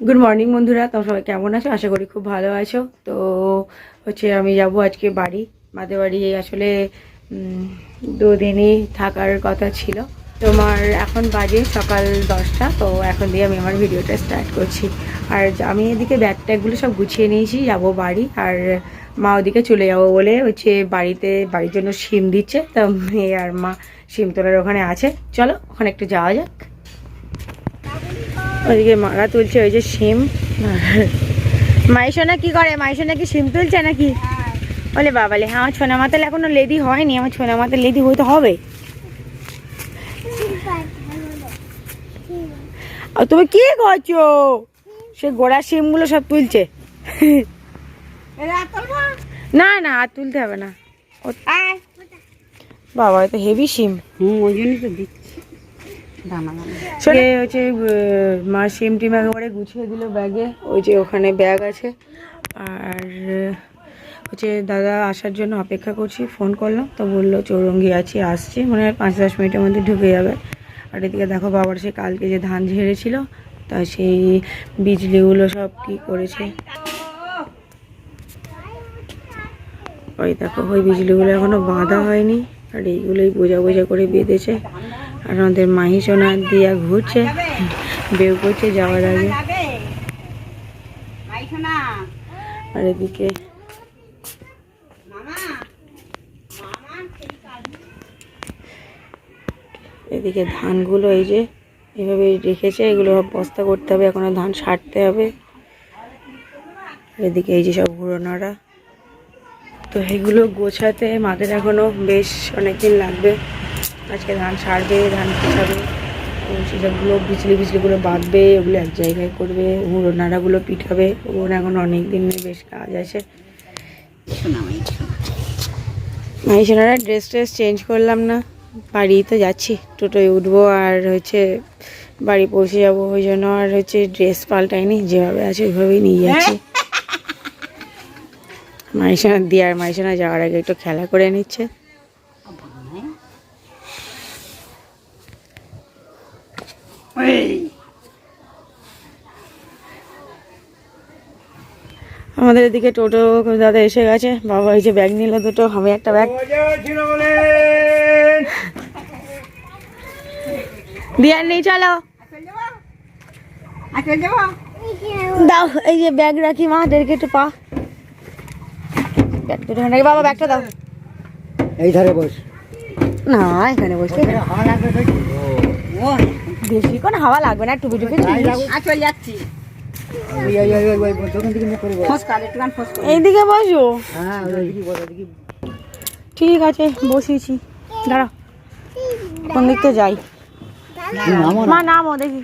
Good morning বন্ধুরা, তোমরা সবাই কেমন আছো? আশা করি খুব ভালো আছো। তো হচ্ছে আমি যাব আজকে বাড়ি, মাদের বাড়ি। আসলে দুদিনই থাকার কথা ছিল। তোমার এখন বাজে সকাল 10টা। তো এখন দিয়ে আমি আমার ভিডিওটা স্টার্ট করছি। আর আমি এদিকে ব্যাগ ট্যাগগুলো সব গুছিয়ে নিয়েছি, যাব বাড়ি। আর মা ওদিকে চলে যাবো বলে হচ্ছে বাড়ির জন্য শিম দিচ্ছে। তো মেয়ে আর মা শিম তোলার ওখানে আছে। চলো ওখানে একটু যাওয়া যাক। ওইদিকে মারা তুলছে ওই যে শিম। মাইশোনা কি করে? মাইশোনা কি শিম তুলছে নাকি? বলে বাবালে, হ্যাঁ আমার ছোনা মাতাল এখনো লেদি হয়নি। আমার ছোনা মাতাল লেদি হইতে হবে। আর তুমি কি করছো? সে গোড়া শিমগুলো সব তুলছে। না না, আর তুলতে হবে না। বাবা তো হেভি শিম। ওই জন্যই তো দিচ্ছি। হচ্ছে মা শিম টিম একেবারে গুছিয়ে দিল ব্যাগে। ওই যে ওখানে ব্যাগ আছে। আর হচ্ছে দাদা আসার জন্য অপেক্ষা করছি। ফোন করলাম তো বললো চৌরঙ্গি আছি, আসছি, মনে হয় 5-10 মিনিটের মধ্যে ঢুকে যাবে। আর এদিকে দেখো বাবার সে কালকে যে ধান ঝেড়েছিল, তা সেই বিজলিগুলো সব কি করেছে। ওই দেখো ওই বিজলিগুলো এখনো বাঁধা হয়নি। আর এইগুলোই বোঝা বোঝা করে বেঁধেছে। আর আমাদের মাহি সোনা দিয়া ঘুরছে, বেউ করছে যাওয়ার আগে। আর এদিকে ধানগুলো এই যে এভাবে রেখেছে, এগুলো বস্তা করতে হবে, এখনো ধান সারতে হবে। এদিকে এই যে সব ঘুরোনারা, তো এগুলো গোছাতে মাদের এখনো বেশ অনেকদিন লাগবে। আজকে ধান সারবে, ধান পিছাবে, সেসবগুলো বিজলিগুলো বাঁধবে, ওগুলো এক জায়গায় করবে, হুড়ো নাড়াগুলো পিঠাবে। ওর এখন অনেক দিন বেশ কাজ আছে। মাইশোনারা ড্রেস চেঞ্জ করলাম না, বাড়ি তো যাচ্ছি, টোটোয় উঠবো আর হচ্ছে বাড়ি পৌঁছে যাবো। ওই জন্য আর হচ্ছে ড্রেস পাল্টাইনি, যেভাবে আছে ওইভাবেই নিয়ে যাচ্ছি। মাইশোনা দিয়ে আর মাইশোনা যাওয়ার আগে একটু খেলা করে নিচ্ছে। আমাদের এদিকে টোটো দাদা এসে গেছে। বাবা এই যে ব্যাগ নিল দুটো, আমি একটা ব্যাগ দিয়ে নেই। চলো দাও, এই যে ব্যাগ রাখি মা, দেরকে একটু পা ব্যাগ দুটো নাকি। বাবা ব্যাগটা দাও। এই ধারে বস না, এখানে বসতে বেশি কোনো হাওয়া লাগবে না, টুপি টুপি চলে যাচ্ছি। এইদিকে বসো। ঠিক আছে বসিয়েছি, দাঁড়াও কোন দিক থেকে যাই। মা নামো দেখি।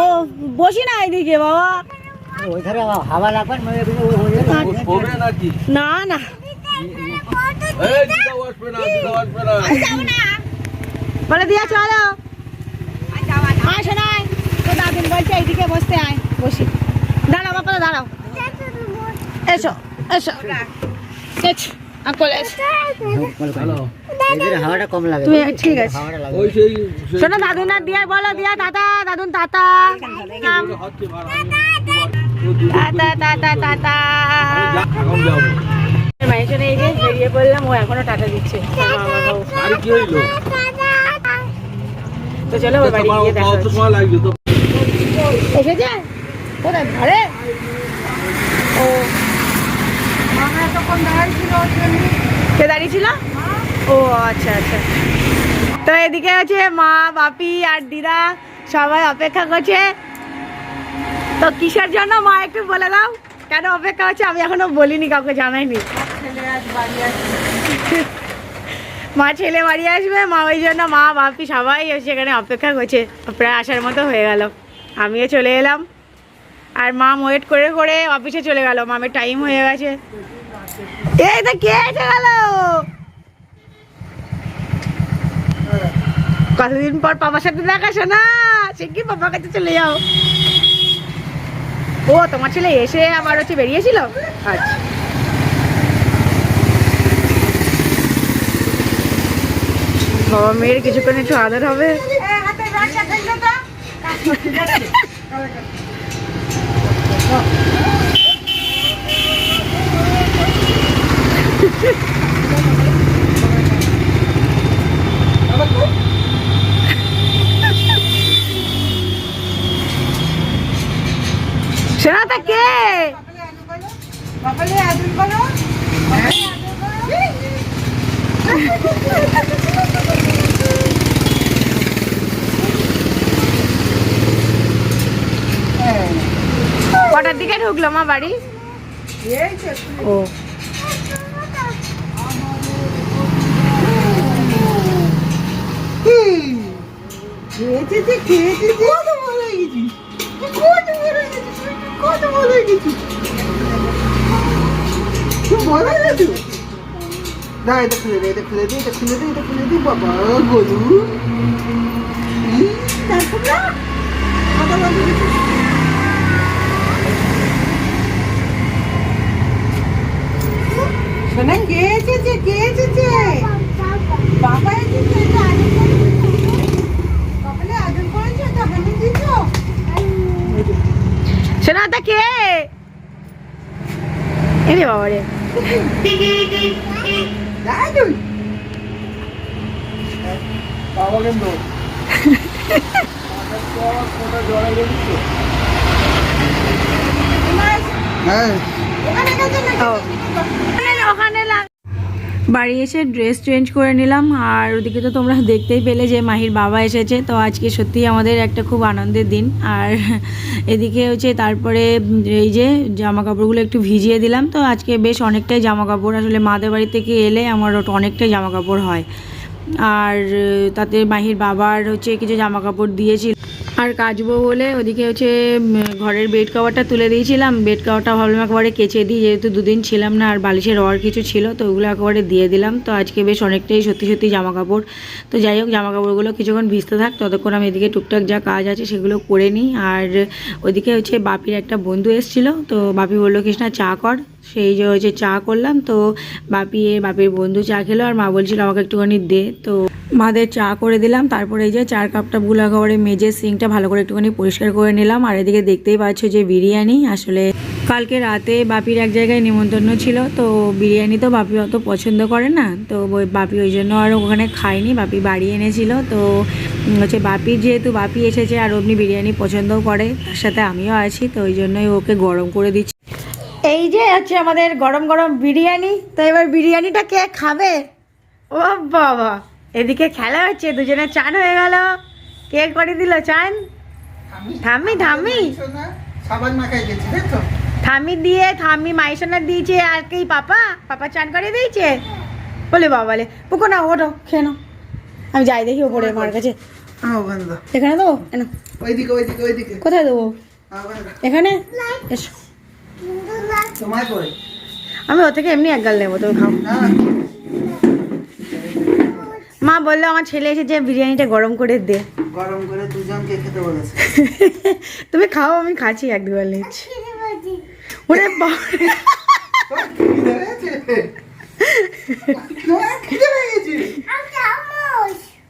ও বসি না এইদিকে বাবা। হাওয়া লাগবে না না, বলে দিয়া চলো। আসো নাই তো দাদুন বলছে এইদিকে বসতে, আয় বসি। দাঁড়াও বাবা, দাঁড়াও, এসো এসো এসো। হাওয়াটা কম লাগে। ঠিক আছে শোনো, দাদুন আর দিয়া বলো, দিয়া দাদা, দাদুন তাতা, মাইশোনা এই যে বেরিয়ে পড়লাম। ও এখনো টাটা দিচ্ছে। তো চলো ওর বাড়ি গিয়ে দেখা এসেছে কোথায় ঘরে। ও কে দাঁড়িয়ে ছিল? ও আচ্ছা আচ্ছা। তো এদিকে আছে মা, বাপি আর দিদা সবাই অপেক্ষা করছে। তো কিসের জন্য মা একটু বলে দাও, কেন অপেক্ষা হচ্ছে? আমি এখনো বলিনি, কাউকে জানাইনি। মা ছেলে বাড়ি আসবে, মা ওই জন্য মা বাপি সবাই সেখানে অপেক্ষা করছে। প্রায় আসার মতো হয়ে গেল, আমিও চলে এলাম। আর মাম ওয়েট করে করে অফিসে চলে গেল, মামের টাইম হয়ে গেছে। এই তো কে এসে গেল? কতদিন পর পাপার সাথে দেখা শোনা, সে কি পাপার কাছে চলে যাও। ও তোমার ছেলে এসে আবার হচ্ছে বেরিয়েছিল। আচ্ছা বাবা মেয়ের কিছুক্ষণ একটু আদর হবে। সেনাটা কে? কটার দিকে ঢুকলো মা বাড়ি? ও শোনা কে এসেছে? কে এসেছে? বাবা এসেছে। কপালে আদর করেছো তো, হানি দিয়েছো? সেনাটা কে? এরে বাবা রে, দাদু বাবা কিন্তু হ্যাঁ ওখানে গেছে না? ও ওখানে বাড়ি এসে ড্রেস চেঞ্জ করে নিলাম। আর ওদিকে তো তোমরা দেখতেই পেলে যে মাহির বাবা এসেছে। তো আজকে সত্যিই আমাদের একটা খুব আনন্দের দিন। আর এদিকে হচ্ছে তারপরে এই যে জামা কাপড়গুলো একটু ভিজিয়ে দিলাম। তো আজকে বেশ অনেকটাই জামা কাপড়, আসলে মাদের বাড়ি থেকে এলে আমার অনেকটাই জামা কাপড় হয়। আর তাতে মাহির বাবার হচ্ছে কিছু জামা কাপড় দিয়েছিল আর কাচবো বলে ওদিকে হচ্ছে ঘরের বেড কভারটা তুলে দিয়েছিলাম। বেড কভারটা ভাবলাম একেবারে কেচে দিই, যেহেতু দুদিন ছিলাম না। আর বালিশের আর কিছু ছিল, তো ওগুলো একেবারে দিয়ে দিলাম। তো আজকে বেশ অনেকটাই সত্যি সত্যি জামা কাপড়। তো যাই হোক, জামা কাপড়গুলো কিছুক্ষণ ভিজতে থাক, ততক্ষণ আমি এদিকে টুকটাক যা কাজ আছে সেগুলো করে নিই। আর ওদিকে হচ্ছে বাপির একটা বন্ধু এসেছিলো, তো বাপি বললো কৃষ্ণা চা কর। সেই যে হচ্ছে চা করলাম। তো বাপির বন্ধু চা খেলো, আর মা বলছিল আমাকে একটুখানি দে। তো মাদের চা করে দিলাম। তারপরে এই যে চার কাপটা গুলো একেবারে মেজে সিঙ্কটা ভালো করে একটুখানি পরিষ্কার করে নিলাম। আর এদিকে দেখতেই পাচ্ছ যে বিরিয়ানি, আসলে কালকে রাতে বাপির এক জায়গায় নিমন্ত্রণ ছিল। তো বিরিয়ানি তো বাপি অত পছন্দ করে না, তো বাপি ওই জন্য আর ওখানে খায়নি, বাপি বাড়ি এনেছিল। তো হচ্ছে বাপির যেহেতু বাপি এসেছে আর অমনি বিরিয়ানি পছন্দও করে, তার সাথে আমিও আছি, তো ওই জন্যই ওকে গরম করে দিচ্ছি। এই যে হচ্ছে আমাদের গরম গরম বিরিয়ানি। তো এবার বিরিয়ানিটা কে খাবে? ও বাবা, এদিকে খেলা হচ্ছে, দুজনে চান হয়ে গেল। কে করে দিল চান? ঠাম্মি ঠাম্মি সাবান মাখাই গেছি দেখো। ঠাম্মি দিয়ে ঠাম্মি মাইসোনা দিয়েছে। আর কি পাপা চান করে দিয়েছে বলে বাবালে পুকো না, ওঠো খেয়ে নাও। আমি যাই দেখি ওপরে মার কাছে। এখানে দেবো? ওইদিকে ওইদিকে ওইদিকে কোথায় দেবো? এখানে এসো। তোমায় কই? আমি ও থেকে এমনি এক গাল নেবো, তুমি খাও। মা বললো আমার ছেলে এসেছে, বিরিয়ানিটা গরম করে দে। গরম করে দুজনকে খেতে বলেছে। তুমি খাও, আমি খাচ্ছি, এক দুবার নিচ্ছি। ওরে বাবা,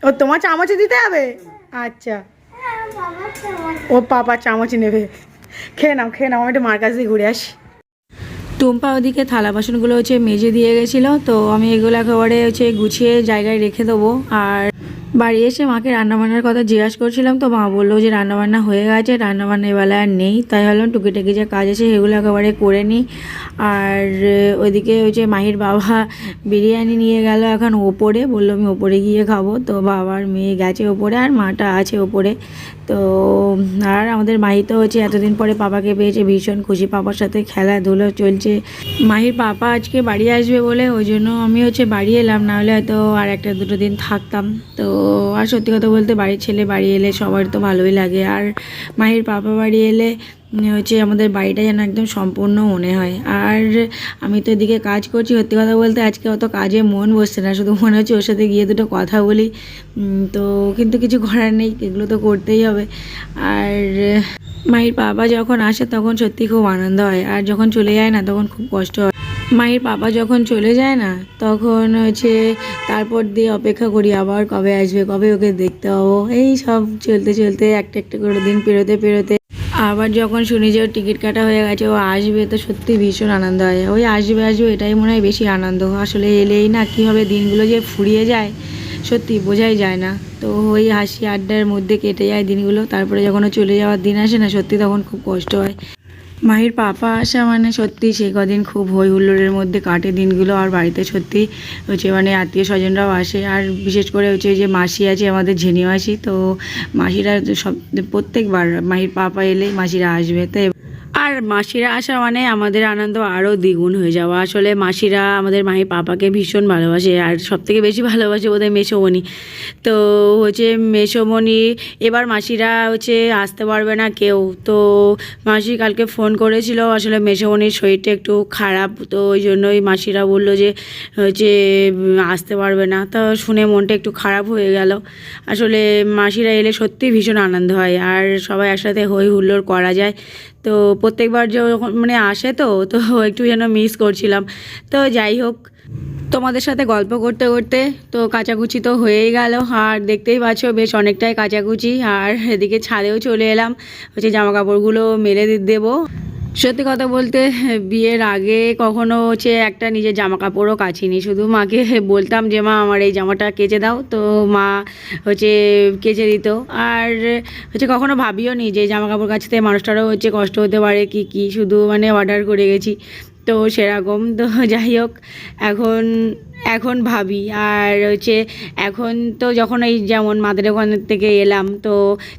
ও তোমার চামচে দিতে হবে? আচ্ছা, ও পাপা চামচ নেবে। খেয়ে নাও খেয়ে নাও, আমি একটু মার কাছ দিয়ে ঘুরে আসি। টুম্পা ওদিকে থালা বাসনগুলো হচ্ছে মেজে দিয়ে গেছিলো, তো আমি এগুলো একেবারে হচ্ছে গুছিয়ে জায়গায় রেখে দেবো। আর বাড়ি এসে মাকে রান্নাবান্নার কথা জিজ্ঞাসা করছিলাম, তো মা বললো যে রান্নাবান্না হয়ে গেছে, রান্নাবান্না এবেলা আর নেই। তাই ভাবলাম টুকিটাকি যে কাজ আছে সেগুলো একেবারে করে নিই। আর ওইদিকে হচ্ছে মাহির বাবা বিরিয়ানি নিয়ে গেল এখন ওপরে, বললো আমি ওপরে গিয়ে খাবো। তো বাবার মেয়ে গেছে ওপরে, আর মাটা আছে ওপরে। তো আর আমাদের মাহি তো হচ্ছে এতদিন পরে পাপাকে পেয়েছে, ভীষণ খুশি, পাপার সাথে খেলাধুলো চলছে। মাহির পাপা আজকে বাড়ি আসবে বলে ওই জন্য আমি হচ্ছে বাড়ি এলাম, নাহলে হয়তো আর একটা দুটো দিন থাকতাম। তো আর সত্যি কথা বলতে বাড়ির ছেলে বাড়ি এলে সবার তো ভালোই লাগে। আর মাহির পাপা বাড়ি এলে হচ্ছে আমাদের বাড়িটা যেন একদম সম্পূর্ণ মনে হয়। আর আমি তো এদিকে কাজ করছি, সত্যি কথা বলতে আজকে অত কাজে মন বসছে না, শুধু মনে হচ্ছে ওর সাথে গিয়ে দুটো কথা বলি। তো কিন্তু কিছু করার নেই, এগুলো তো করতেই হবে। আর মাহির বাবা যখন আসে তখন সত্যি খুব আনন্দ হয়, আর যখন চলে যায় না তখন খুব কষ্ট হয়। মায়ের পাপা যখন চলে যায় না তখন হচ্ছে তারপর দিয়ে অপেক্ষা করি আবার কবে আসবে, কবে ওকে দেখতে পাবো। এই সব চলতে চলতে একটা একটা করে দিন পেরোতে পেরোতে আবার যখন শুনি যে ওর টিকিট কাটা হয়ে গেছে, ও আসবে, তো সত্যি ভীষণ আনন্দ হয়। ওই আসবে আসবে এটাই মনে হয় বেশি আনন্দ। আসলে এলেই না কীভাবে দিনগুলো যে ফুরিয়ে যায় সত্যি বোঝাই যায় না। তো ওই হাসি আড্ডার মধ্যে কেটে যায় দিনগুলো। তারপরে যখন ও চলে যাওয়ার দিন আসে না, সত্যি তখন খুব কষ্ট হয়। মাহির পাপা আসা মানে সত্যি সেই কদিন খুব হই হুল্লোড়ের মধ্যে কাটে দিনগুলো। আর বাড়িতে সত্যি হচ্ছে মানে আত্মীয় স্বজনরাও আসে। আর বিশেষ করে হচ্ছে যে মাসি আছে আমাদের, ঝেনি মাসি, তো মাসিরা সব প্রত্যেকবার মাহির পাপা এলেই মাসিরা আসবে। তো আর মাসিরা আসা মানে আমাদের আনন্দ আরও দ্বিগুণ হয়ে যাওয়া। আসলে মাসিরা আমাদের মাহির পাপাকে ভীষণ ভালোবাসে, আর সবথেকে বেশি ভালোবাসে ওদের মেসোমণি। তো হচ্ছে মেসোমণি এবার মাসিরা হচ্ছে আসতে পারবে না কেউ। তো মাসি কালকে ফোন করেছিল, আসলে মেসোমণির শরীরটা একটু খারাপ, তো ওই জন্যই মাসিরা বললো যে হচ্ছে আসতে পারবে না। তো শুনে মনটা একটু খারাপ হয়ে গেল। আসলে মাসিরা এলে সত্যি ভীষণ আনন্দ হয়, আর সবাই একসাথে হই হুল্লোড় করা যায়। তো প্রত্যেকবার যখন মানে আসে তো তো একটু যেন মিস করছিলাম। তো যাই হোক, তোমাদের সাথে গল্প করতে করতে তো কাচাকুচি তো হয়েই গেল। আর দেখতেই পাচ্ছ বেশ অনেকটাই কাচাকুচি। আর এদিকে ছাদেও চলে এলাম, হচ্ছে জামা কাপড়গুলো মেলে দেবো। সত্যি কথা বলতে বিয়ের আগে কখনো হচ্ছে একটা নিজের জামা কাপড়ও কাচিনি। শুধু মাকে বলতাম যে মা আমার এই জামাটা কেচে দাও, তো মা হচ্ছে কেচে দিত। আর হচ্ছে কখনো ভাবিও নি যে জামা কাপড় কাচতে মানুষটারও হচ্ছে কষ্ট হতে পারে কি শুধু মানে অর্ডার করে গেছি তো সেরকম। তো যাই হোক, এখন এখন ভাবি। আর হচ্ছে এখন তো যখন এই যেমন মাদের ওখান থেকে এলাম, তো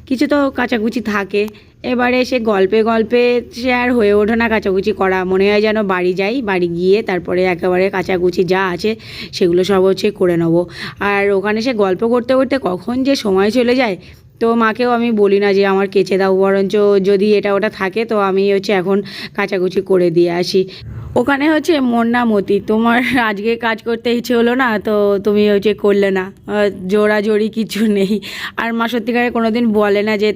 কিছু তো কাচাকুচি থাকে। এবারে সে গল্পে গল্পে সে আর হয়ে ওঠে না কাচাকুচি করা। মনে হয় যেন বাড়ি যাই, বাড়ি গিয়ে তারপরে একেবারে কাচাকুচি যা আছে সেগুলো সব হচ্ছে করে নেবো। আর ওখানে সে গল্প করতে করতে কখন যে সময় চলে যায়। তো মাকেও আমি বলি না যে আমার কেচে দাও, বরঞ্চ যদি এটা ওটা থাকে তো আমি হচ্ছে এখন কাচাকুচি করে দিয়ে আসি। ওখানে হচ্ছে মন্না মতি, তোমার আজকে কাজ করতে ইচ্ছে হলো না, তো তুমি হচ্ছে করলে না, জোরাজোরি কিছু নেই। আর মা সত্যিকারে কোনো দিন বলে না যে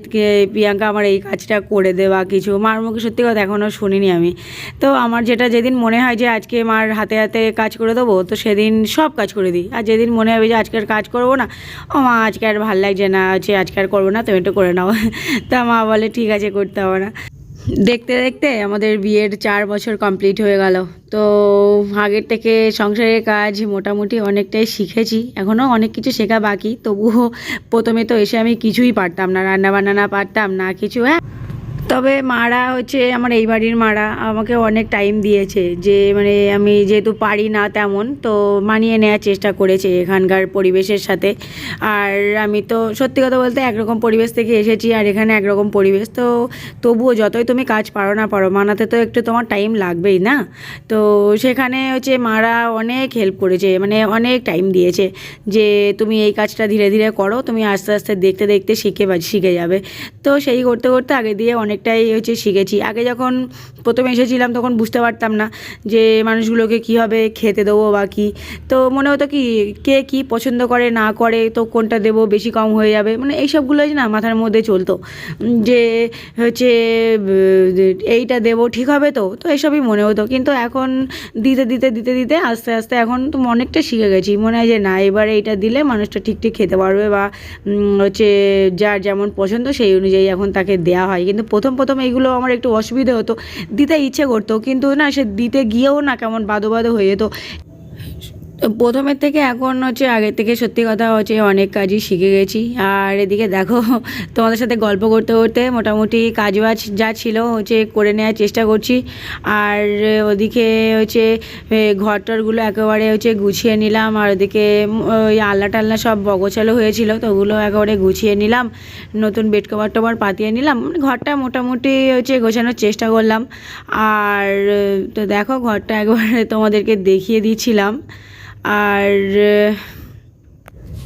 প্রিয়াঙ্কা আমার এই কাজটা করে দে বা কিছু। মার মুখে সত্যি কথা এখনও শুনিনি আমি। তো আমার যেটা যেদিন মনে হয় যে আজকে মার হাতে হাতে কাজ করে দেবো, তো সেদিন সব কাজ করে দিই। আর যেদিন মনে হবে যে আজকে আর কাজ করবো না, ও মা আজকে আর ভালো লাগছে না, হচ্ছে আজকে আর করবো না, তুমি একটু করে নাও। তা মা বলে ঠিক আছে, করতে হবে না। দেখতে দেখতে আমাদের বিয়ের 4 বছর কমপ্লিট হয়ে গেল। তো আগের থেকে সংসারের কাজ মোটামুটি অনেকটাই শিখেছি, এখনও অনেক কিছু শেখা বাকি। তবুও প্রথমে তো এসে আমি কিছুই পারতাম না, রান্না বান্না পারতাম না কিছু। হ্যাঁ, তবে মারা হচ্ছে আমার এই বাড়ির মারা আমাকে অনেক টাইম দিয়েছে, যে মানে আমি যেহেতু পারি না তেমন, তো মানিয়ে নেওয়ার চেষ্টা করেছে এখানকার পরিবেশের সাথে। আর আমি তো সত্যি কথা বলতে একরকম পরিবেশ থেকে এসেছি, আর এখানে একরকম পরিবেশ। তো তবুও যতই তুমি কাজ পারো না পারো, মানাতে তো একটু তোমার টাইম লাগবেই না। তো সেখানে হচ্ছে মারা অনেক হেল্প করেছে, মানে অনেক টাইম দিয়েছে যে তুমি এই কাজটা ধীরে ধীরে করো, তুমি আস্তে আস্তে দেখতে দেখতে শিখে যাবে। তো সেই করতে করতে আগে দিয়ে অনেকটাই হচ্ছে শিখেছি। আগে যখন প্রথমে এসেছিলাম তখন বুঝতে পারতাম না যে মানুষগুলোকে কীভাবে খেতে দেবো বা কী। তো মনে হতো কি কে কী পছন্দ করে না করে, তো কোনটা দেবো, বেশি কম হয়ে যাবে, মানে এইসবগুলোই না মাথার মধ্যে চলতো যে হচ্ছে এইটা দেবো ঠিক হবে তো তো এসবই মনে হতো। কিন্তু এখন দিতে দিতে দিতে দিতে আস্তে আস্তে এখন তো অনেকটা শিখে গেছি। মনে হয় যে না, এবারে এইটা দিলে মানুষটা ঠিক ঠিক খেতে পারবে, বা হচ্ছে যার যেমন পছন্দ সেই অনুযায়ী এখন তাকে দেয়া হয়। কিন্তু প্রথম প্রথম এইগুলো আমার একটু অসুবিধে হতো, দিতে ইচ্ছে করতো, কিন্তু না সে দিতে গিয়েও না কেমন বাদো বাদো হয়ে যেত। প্রথমের থেকে এখন হচ্ছে আগের থেকে সত্যি কথা হচ্ছে অনেক কাজই শিখে গেছি। আর এদিকে দেখো তোমাদের সাথে গল্প করতে করতে মোটামুটি কাজবাজ যা ছিল হচ্ছে করে নেওয়ার চেষ্টা করছি। আর ওদিকে হচ্ছে ঘরটরগুলো একেবারে হচ্ছে গুছিয়ে নিলাম। আর ওদিকে ওই আলনা টালনা সব বগোছালো হয়েছিল, তো ওগুলো একেবারে গুছিয়ে নিলাম, নতুন বেড কভার টভার পাতিয়ে নিলাম, ঘরটা মোটামুটি হচ্ছে গোছানোর চেষ্টা করলাম। আর তো দেখো ঘরটা একবারে তোমাদেরকে দেখিয়ে দিচ্ছিলাম। আর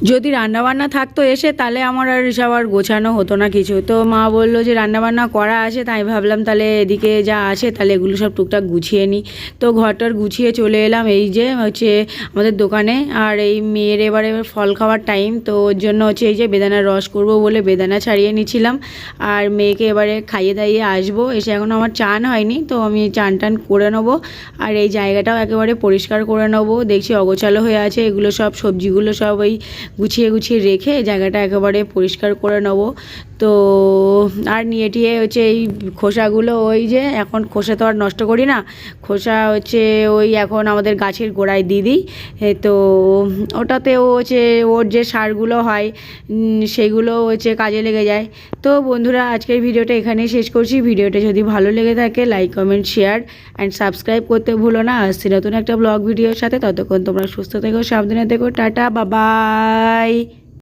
যদি রান্নাবান্না থাকতো এসে তাহলে আমার আর সব আর গোছানো হতো না কিছু। তো মা বললো যে রান্নাবান্না করা আছে, তাই ভাবলাম তাহলে এদিকে যা আছে তাহলে এগুলো সব টুকটাক গুছিয়ে নিই। তো ঘরটার গুছিয়ে চলে এলাম এই যে হচ্ছে আমাদের দোকানে। আর এই মেয়ের এবারে ফল খাওয়ার টাইম, তো ওর জন্য হচ্ছে এই যে বেদানার রস করব বলে বেদানা ছাড়িয়ে নিচ্ছিলাম। আর মেয়েকে এবারে খাইয়ে দাইয়ে আসবো। এসে এখনও আমার চান হয়নি, তো আমি চান টান করে নেবো। আর এই জায়গাটাও একেবারে পরিষ্কার করে নেবো। দেখছি অগোছালো হয়ে আছে, এগুলো সব সবজিগুলো সব ওই গুছিয়ে গুছিয়ে রেখে জায়গাটা একেবারে পরিষ্কার করে নেব। তো আর নিয়ে টিয়ে হচ্ছে এই খোসাগুলো, ওই যে এখন খোসা তো আর নষ্ট করি না, খোসা হচ্ছে ওই এখন আমাদের গাছের গোড়ায় দিয়ে দিই। তো ওটাতেও হচ্ছে ওর যে সারগুলো হয় সেগুলো হচ্ছে কাজে লেগে যায়। তো বন্ধুরা, আজকের ভিডিওটা এখানেই শেষ করছি। ভিডিওটা যদি ভালো লেগে থাকে like comment share and subscribe করতে ভুলো না। আসছি নতুন একটা ব্লগ ভিডিওর সাথে। ততক্ষণ তোমরা সুস্থ থেকো, সাবধানে থেকো, টাটা, বাবাই।